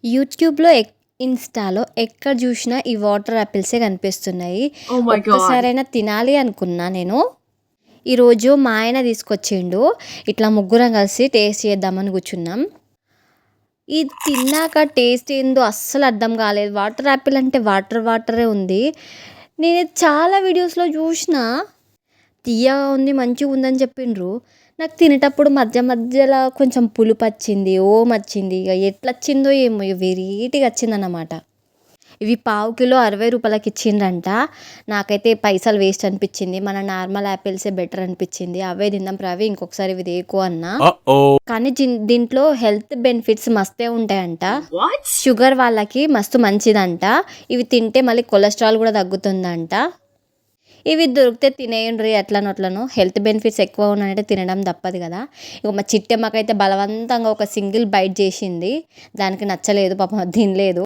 యూట్యూబ్‌లో, ఇన్‌స్టాలో ఎక్కడ జూషినా ఈ వాటర్ యాపిల్సే కనిపిస్తున్నాయి. Oh my god. ఒక్కసారైనా తినాలి అనుకున్నా నేను. ఈరోజు మా ఆయన తీసుకొచ్చిండు. ఇట్లా ముగ్గురం కలిసి టేస్ట్ చేద్దామని కూర్చున్నాం. ఇది తిన్నాక టేస్ట్ ఏందో అస్సలు అర్థం కాలేదు. వాటర్ యాపిల్ అంటే వాటరే ఉంది. నేను చాలా వీడియోస్‌లో జూషినా తియ్యగా ఉంది, మంచిగుందని చెప్పిండ్రు. నాకు తినేటప్పుడు మధ్యలో కొంచెం పులుపొచ్చింది, ఓమొచ్చింది. ఇగ ఎట్లొచ్చిందో ఏమో వెరైటీగా వచ్చిందన్నమాట. ఇవి పావు కిలో రూ. 60కి ఇచ్చిండ్రంట. నాకైతే పైసలు వేస్ట్ అనిపించింది. మన నార్మల్ యాపిల్సే బెటర్ అనిపించింది. అవే తిందాం ప్రవి ఇంకొకసారి ఇవి తేకు అన్నా. కానీ దీంట్లో హెల్త్ బెనిఫిట్స్ మస్తే ఉంటాయంట. What? షుగర్ వాళ్ళకి మస్తు మంచిదంట. ఇవి తింటే మళ్ళీ కొలెస్ట్రాల్ కూడా తగ్గుతుందంట. ఇవి దొరికితే తినేయండ్రి ఎట్లనో. హెల్త్ బెనిఫిట్స్ ఎక్కువ ఉన్నాయంటే తినడం తప్పదు కదా. ఇగో మా చిట్టమ్మకైతే బలవంతంగా ఒక సింగిల్ బైట్ చేసింది. దానికి నచ్చలేదు పాపం అది తినలేదు.